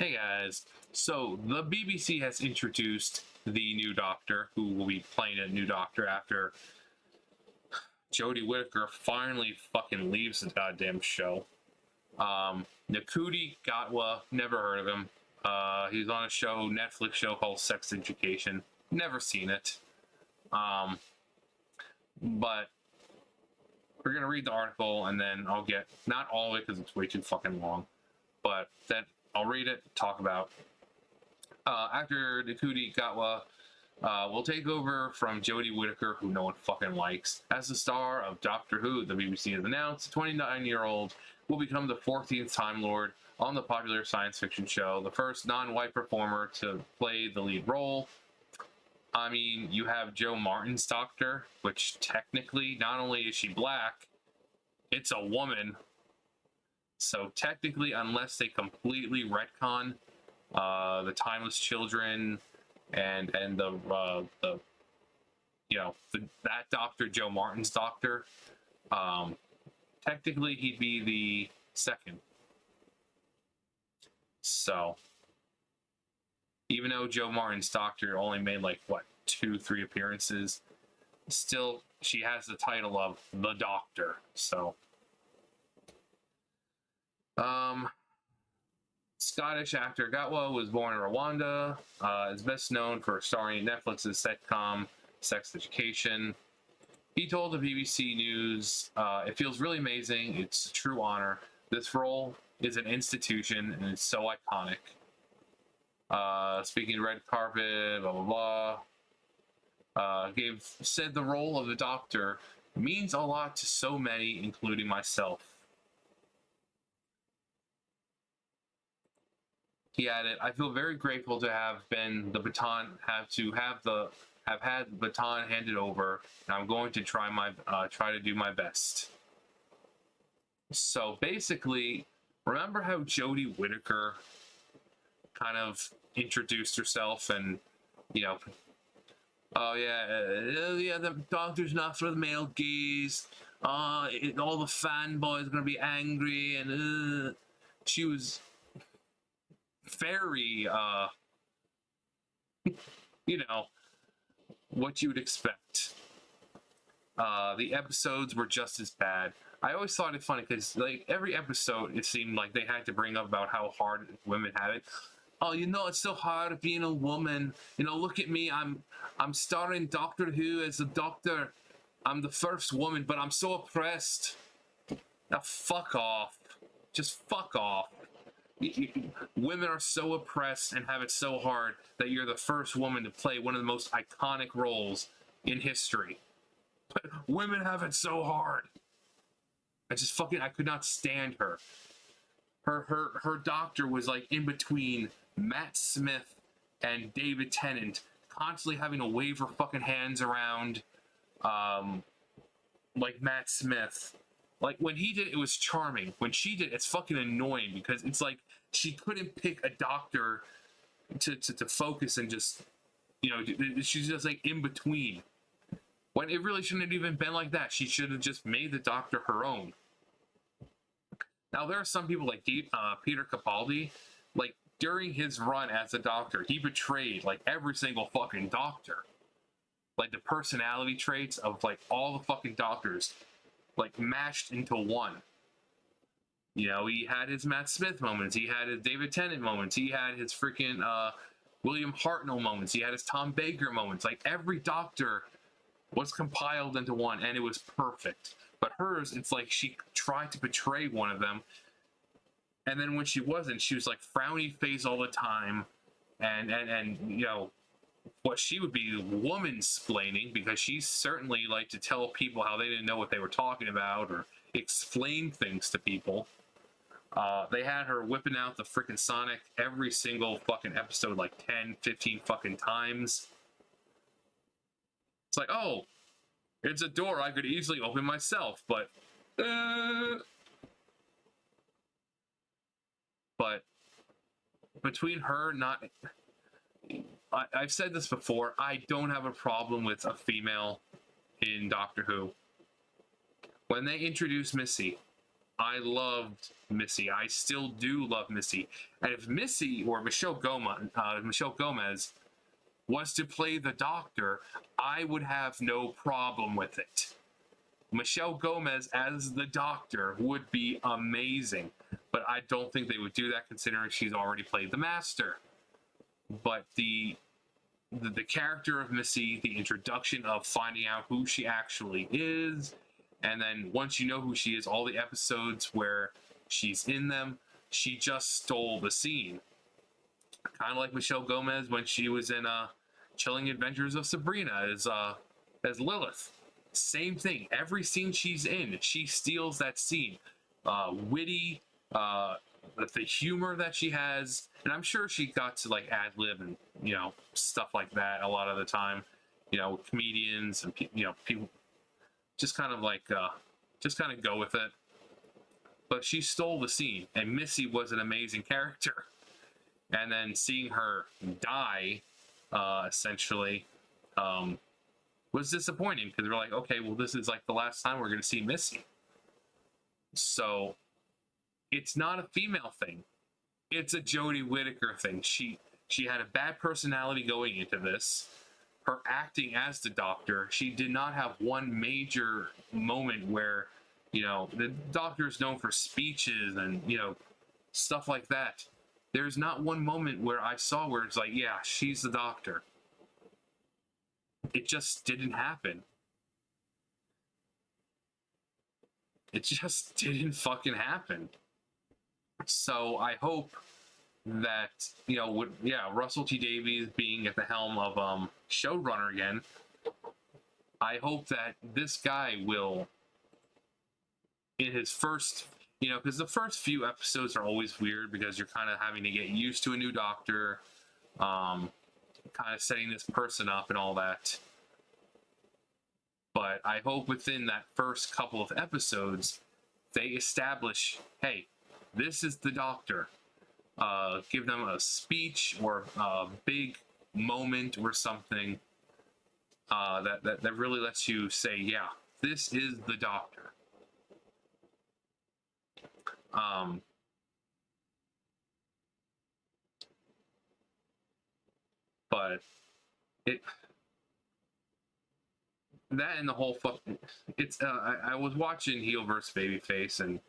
Hey guys, so the BBC has introduced the new Doctor, who will be playing a new Doctor after Jodie Whittaker finally fucking leaves the goddamn show. Ncuti Gatwa, never heard of him. He's on a show, Netflix show called Sex Education. Never seen it. But we're gonna read the article and then I'll get, not all of it because it's way too fucking long, but then I'll read it, talk about. Actor Ncuti Gatwa will take over from Jodie Whittaker, who no one fucking likes. As the star of Doctor Who, the BBC has announced, the 29-year-old will become the 14th Time Lord on the popular science fiction show, the first non-white performer to play the lead role. I mean, you have Jo Martin's Doctor, which technically, not only is she black, it's a woman. So technically, unless they completely retcon the Timeless Children and the that Doctor, Jo Martin's Doctor, technically he'd be the second. So even though Jo Martin's Doctor only made like what 2-3 appearances, still she has the title of the Doctor. So Scottish actor Gatwa was born in Rwanda. Is best known for starring in Netflix's sitcom Sex Education. He told the BBC News, "It feels really amazing. It's a true honor. This role is an institution and it's so iconic." Speaking red carpet, blah blah blah. Said the role of the Doctor means a lot to so many, including myself. He added, "I feel very grateful to have been the baton, have had the baton handed over, and I'm going to try to do my best." So basically, remember how Jodie Whittaker kind of introduced herself, and oh yeah, the Doctor's not for the male gaze. All the fanboys are gonna be angry, and she was very what you would expect. The episodes were just as bad. I always thought it funny because like every episode it seemed like they had to bring up about how hard women have it. Oh, it's so hard being a woman. Look at me. I'm starring Doctor Who as a doctor. I'm the first woman, but I'm so oppressed. Now fuck off. Just fuck off. Women are so oppressed and have it so hard that you're the first woman to play one of the most iconic roles in history. But women have it so hard. I could not stand her. Her Doctor was like in between Matt Smith and David Tennant, constantly having to wave her fucking hands around like Matt Smith. Like when he did it was charming. When she did it's fucking annoying because it's like she couldn't pick a doctor to focus and just she's just like in between. When it really shouldn't have even been like that. She should have just made the Doctor her own. Now there are some people like Peter Capaldi, like during his run as a Doctor, he betrayed like every single fucking Doctor. Like the personality traits of like all the fucking Doctors like mashed into one. He had his Matt Smith moments, he had his David Tennant moments, he had his freaking William Hartnell moments, he had his Tom Baker moments. Like every Doctor was compiled into one and it was perfect. But hers, it's like she tried to portray one of them, and then when she wasn't, she was like frowny face all the time, and what she would be woman-splaining, because she certainly liked to tell people how they didn't know what they were talking about or explain things to people. They had her whipping out the freaking Sonic every single fucking episode like 10, 15 fucking times. It's like, oh, it's a door I could easily open myself, but between her I've said this before, I don't have a problem with a female in Doctor Who. When they introduced Missy, I loved Missy. I still do love Missy. And if Missy or Michelle Gomez was to play the Doctor, I would have no problem with it. Michelle Gomez as the Doctor would be amazing, but I don't think they would do that considering she's already played the Master. But the character of Missy, the introduction of finding out who she actually is, and then once you know who she is, all the episodes where she's in them, she just stole the scene. Kind of like Michelle Gomez when she was in Chilling Adventures of Sabrina as Lilith. Same thing. Every scene she's in, she steals that scene. Witty, the humor that she has, and I'm sure she got to like ad lib and stuff like that a lot of the time. With comedians and people just kind of like just kind of go with it. But she stole the scene, and Missy was an amazing character. And then seeing her die, essentially, was disappointing because we're like, okay, well, this is like the last time we're going to see Missy. So it's not a female thing. It's a Jodie Whittaker thing. She had a bad personality going into this. Her acting as the Doctor, she did not have one major moment where, the Doctor is known for speeches and, stuff like that. There's not one moment where I saw where it's like, yeah, she's the Doctor. It just didn't happen. It just didn't fucking happen. So I hope that, Russell T Davies being at the helm of showrunner again, I hope that this guy will, in his first, because the first few episodes are always weird because you're kind of having to get used to a new Doctor, kind of setting this person up and all that. But I hope within that first couple of episodes, they establish, hey, this is the Doctor. Give them a speech or a big moment or something that really lets you say, yeah, this is the Doctor. But that and the whole I was watching Heel vs. Babyface, and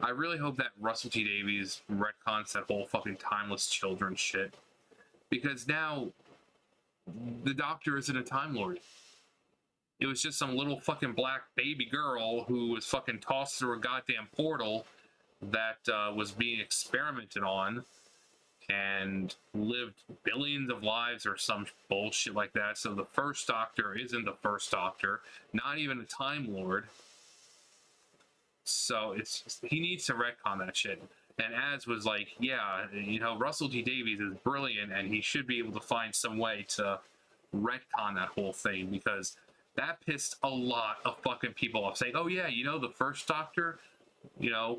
I really hope that Russell T Davies retcons that whole fucking timeless children shit, because now the Doctor isn't a Time Lord. It was just some little fucking black baby girl who was fucking tossed through a goddamn portal that was being experimented on and lived billions of lives or some bullshit like that. So the first Doctor isn't the first Doctor, not even a Time Lord. So he needs to retcon that shit. And Az was like, yeah, Russell T Davies is brilliant and he should be able to find some way to retcon that whole thing, because that pissed a lot of fucking people off, saying, oh yeah, the first Doctor,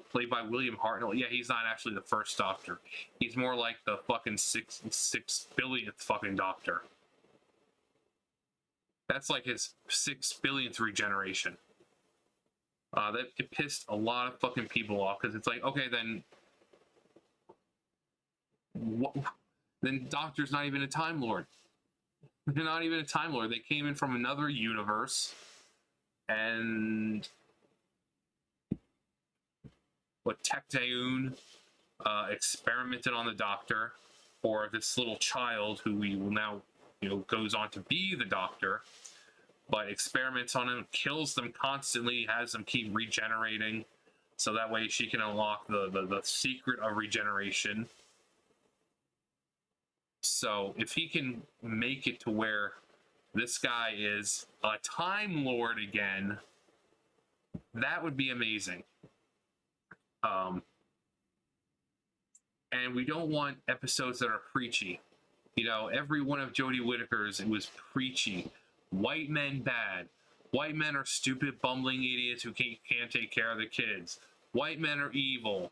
played by William Hartnell, yeah, he's not actually the first Doctor. He's more like the fucking six billionth fucking Doctor. That's like his 6 billionth regeneration. That it pissed a lot of fucking people off, because it's like, okay, then what? Then Doctor's not even a Time Lord. They're not even a Time Lord. They came in from another universe, and Tecteun experimented on the Doctor, or this little child who we will now, goes on to be the Doctor, but experiments on him, kills them constantly, has them keep regenerating, so that way she can unlock the secret of regeneration. So if he can make it to where this guy is a Time Lord again, that would be amazing. And we don't want episodes that are preachy. Every one of Jodie Whittaker's, it was preachy. White men bad. White men are stupid, bumbling idiots who can't take care of their kids. White men are evil.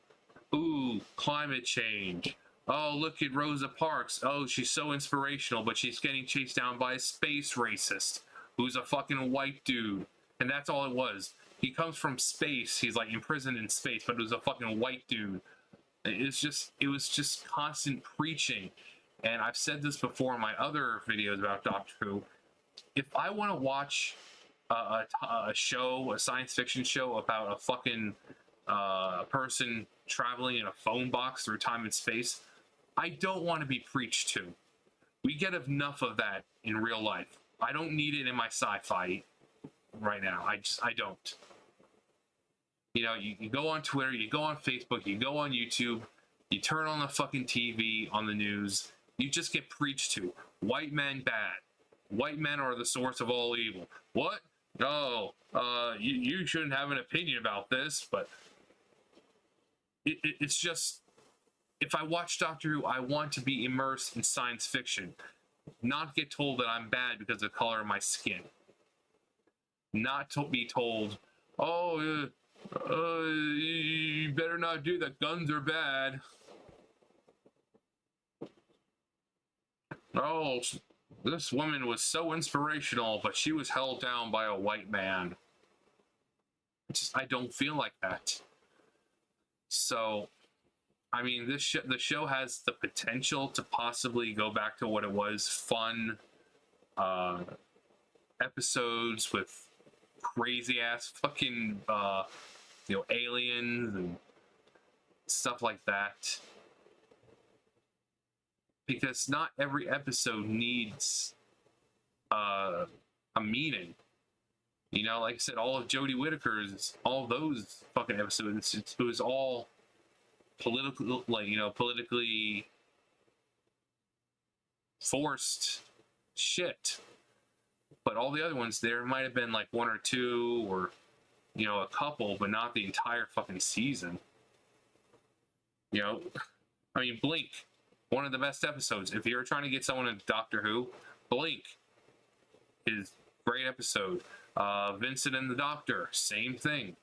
Ooh, climate change. Oh, look at Rosa Parks. Oh, she's so inspirational, but she's getting chased down by a space racist who's a fucking white dude. And that's all it was. he comes from space. He's like imprisoned in space, but it was a fucking white dude. It was just constant preaching. And I've said this before in my other videos about Doctor Who. If I want to watch a show, a science fiction show about a fucking person traveling in a phone box through time and space, I don't want to be preached to. We get enough of that in real life. I don't need it in my sci-fi right now. I don't. You know, you go on Twitter, you go on Facebook, you go on YouTube, you turn on the fucking TV, on the news, you just get preached to. White men bad. White men are the source of all evil. What? No, you shouldn't have an opinion about this, but it's just, if I watch Doctor Who, I want to be immersed in science fiction, not get told that I'm bad because of the color of my skin. Not to be told, oh, you better not do that, guns are bad. Oh, this woman was so inspirational, but she was held down by a white man. I don't feel like that. So, I mean, the show has the potential to possibly go back to what it was, fun episodes with crazy ass fucking aliens and stuff like that. Because not every episode needs a meaning. You know, like I said, all of Jodie Whittaker's, all those fucking episodes, it was all political, like, politically forced shit. But all the other ones, there might have been like one or two, or a couple, but not the entire fucking season. I mean, Blink, one of the best episodes. If you're trying to get someone into Doctor Who, Blink is a great episode. Vincent and the Doctor, same thing.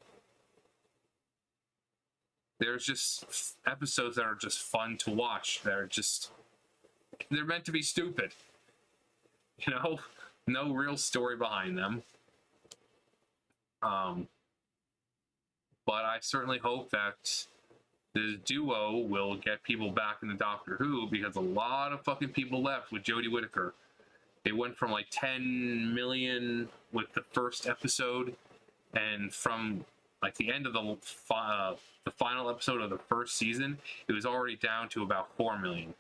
There's just episodes that are just fun to watch. They're meant to be stupid. No real story behind them. But I certainly hope that this duo will get people back into Doctor Who, because a lot of fucking people left with Jodie Whittaker. They went from like 10 million with the first episode, and from like the end of the final episode of the first season, it was already down to about 4 million.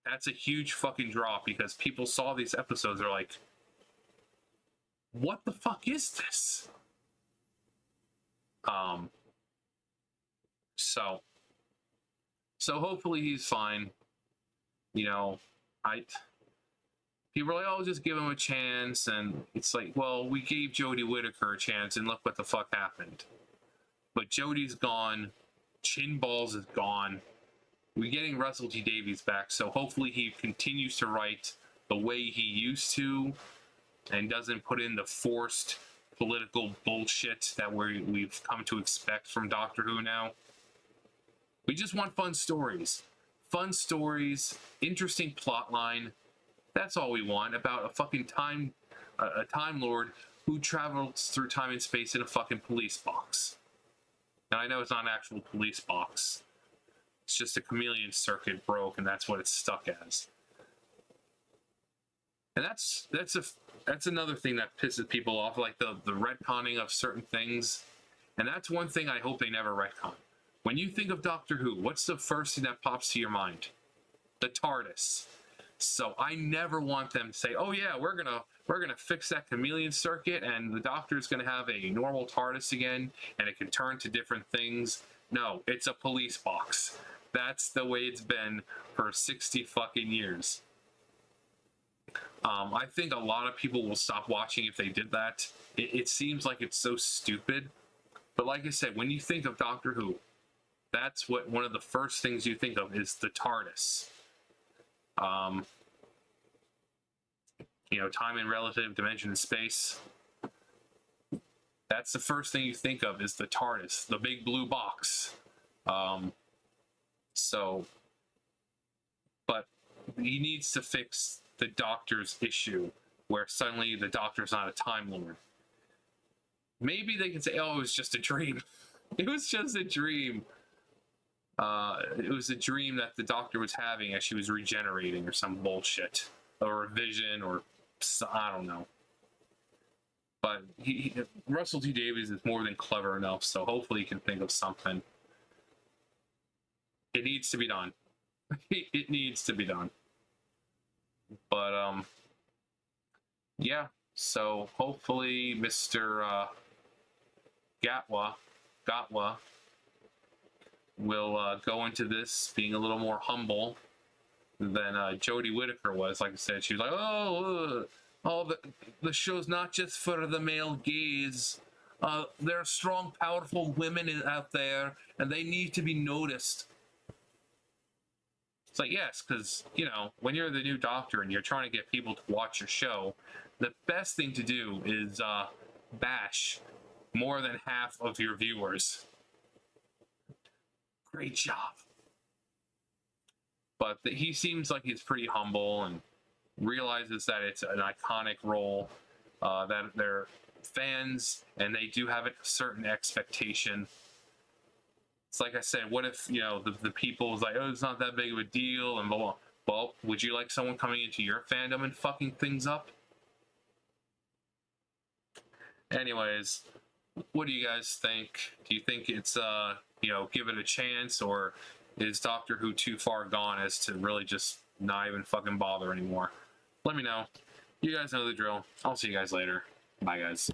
That's a huge fucking drop, because people saw these episodes, they're like, what the fuck is this? So hopefully he's fine. People are like, oh, just give him a chance, and it's like, well, we gave Jodie Whittaker a chance, and look what the fuck happened. But Jodie's gone, Chin Balls is gone. We're getting Russell T Davies back, so hopefully he continues to write the way he used to, and doesn't put in the forced political bullshit that we've come to expect from Doctor Who now. We just want fun stories. Fun stories, interesting plot line. That's all we want, about a fucking Time Lord who travels through time and space in a fucking police box. Now, I know it's not an actual police box. It's just a chameleon circuit broke, and that's what it's stuck as. And that's another thing that pisses people off, like the retconning of certain things. And that's one thing I hope they never retcon. When you think of Doctor Who, what's the first thing that pops to your mind? The TARDIS. So I never want them to say, oh yeah, we're gonna fix that chameleon circuit, and the Doctor's gonna have a normal TARDIS again, and it can turn to different things. No, it's a police box. That's the way it's been for 60 fucking years. I think a lot of people will stop watching if they did that. It seems like it's so stupid. But like I said, when you think of Doctor Who, that's what one of the first things you think of is the TARDIS. Time and relative dimension and space. That's the first thing you think of, is the TARDIS, the big blue box. But he needs to fix the Doctor's issue, where suddenly the Doctor's not a Time Lord. maybe they can say, oh, it was just a dream. It was just a dream. It was a dream that the doctor was having as she was regenerating or some bullshit. Or a vision, or I don't know. But Russell T Davies is more than clever enough, so hopefully he can think of something. It needs to be done. It needs to be done. But yeah. So hopefully Mr. Gatwa will go into this being a little more humble than Jodie Whittaker was. Like I said, she was like, oh, the show's not just for the male gaze. There are strong, powerful women out there, and they need to be noticed. It's like, yes, because, you know, when you're the new doctor and you're trying to get people to watch your show, the best thing to do is bash more than half of your viewers. Great job. But he seems like he's pretty humble and realizes that it's an iconic role, that they're fans and they do have a certain expectation. It's like I said, what if, you know, the people was like, oh, it's not that big of a deal, and blah, blah. Well, would you like someone coming into your fandom and fucking things up? Anyways, what do you guys think? Do you think it's, you know, give it a chance, or is Doctor Who too far gone as to really just not even fucking bother anymore? Let me know. You guys know the drill. I'll see you guys later. Bye, guys.